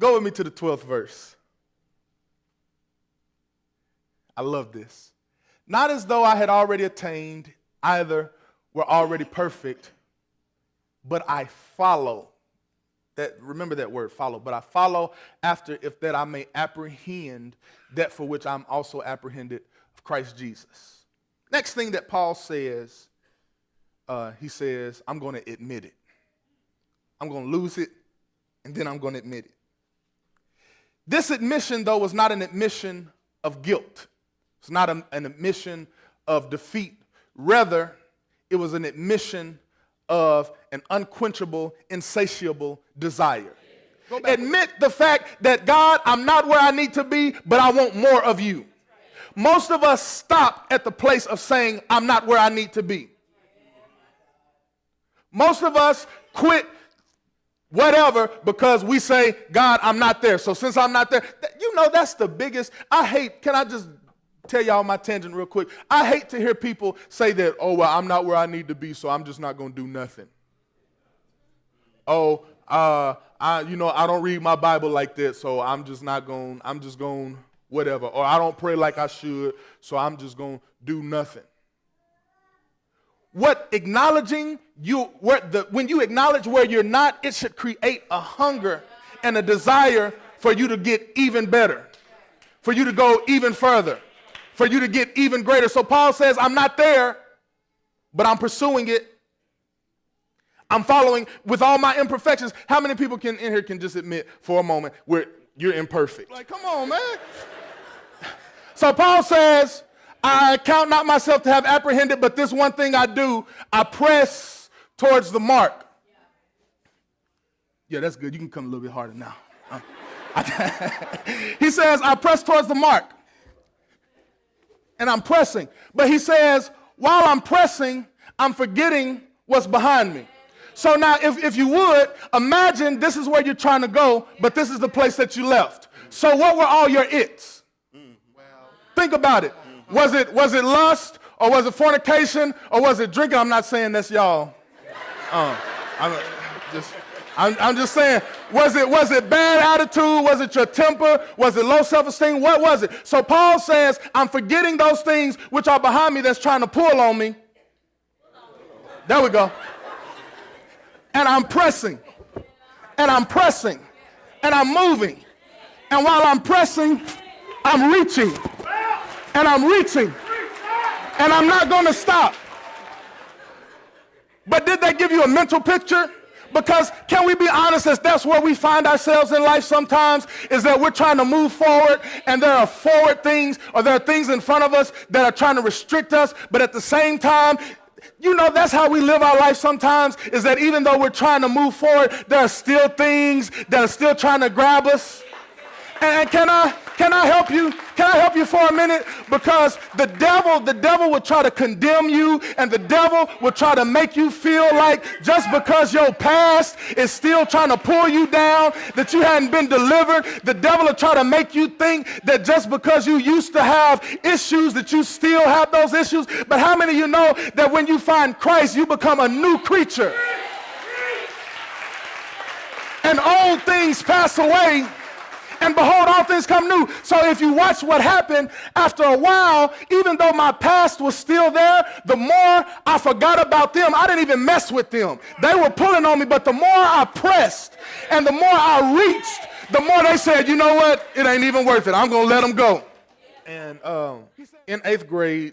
Go with me to the 12th verse. I love this. Not as though I had already attained, either were already perfect, but I follow. Remember that word, follow. But I follow after, if that I may apprehend that for which I'm also apprehended of Christ Jesus. Next thing that Paul says, he says, I'm going to admit it. I'm going to lose it, and then I'm going to admit it. This admission, though, was not an admission of guilt. It's not an admission of defeat. Rather, it was an admission of an unquenchable, insatiable desire. Admit the fact that, God, I'm not where I need to be, but I want more of you. Most of us stop at the place of saying, I'm not where I need to be. Most of us quit whatever because we say, God, I'm not there. So since I'm not there, that's the biggest. Can I just tell y'all my tangent real quick? I hate to hear people say that, oh, well, I'm not where I need to be, so I'm just not going to do nothing. Oh, I don't read my Bible like that, so I'm just going whatever. Or I don't pray like I should, so I'm just going to do nothing. When you acknowledge where you're not, it should create a hunger and a desire for you to get even better, for you to go even further, for you to get even greater. So Paul says, I'm not there, but I'm pursuing it. I'm following with all my imperfections. How many people in here can just admit for a moment where you're imperfect? Like, come on, man. So Paul says, I count not myself to have apprehended, but this one thing I do, I press towards the mark. Yeah, that's good. You can come a little bit harder now. He says, I press towards the mark. And I'm pressing. But he says, while I'm pressing, I'm forgetting what's behind me. So now, if you would, imagine this is where you're trying to go, but this is the place that you left. So what were all your its? Think about it. Was it lust, or was it fornication, or was it drinking? I'm not saying that's y'all. I'm just saying, was it bad attitude? Was it your temper? Was it low self-esteem? What was it? So Paul says, I'm forgetting those things which are behind me that's trying to pull on me. There we go. And I'm pressing, and I'm pressing, and I'm moving. And while I'm pressing, I'm reaching, and I'm reaching, and I'm not going to stop. But did that give you a mental picture? Because can we be honest, that's where we find ourselves in life sometimes, is that we're trying to move forward, and there are forward things, or there are things in front of us that are trying to restrict us, but at the same time, that's how we live our life sometimes, is that even though we're trying to move forward, there are still things that are still trying to grab us. And can I help you? Can I help you for a minute? Because the devil will try to condemn you, and the devil will try to make you feel like just because your past is still trying to pull you down, that you hadn't been delivered. The devil will try to make you think that just because you used to have issues, that you still have those issues. But how many of you know that when you find Christ, you become a new creature? And old things pass away, and behold, all things come new. So if you watch what happened, after a while, even though my past was still there, the more I forgot about them. I didn't even mess with them. They were pulling on me, but the more I pressed and the more I reached, the more they said, you know what? It ain't even worth it. I'm going to let them go. And in 8th grade,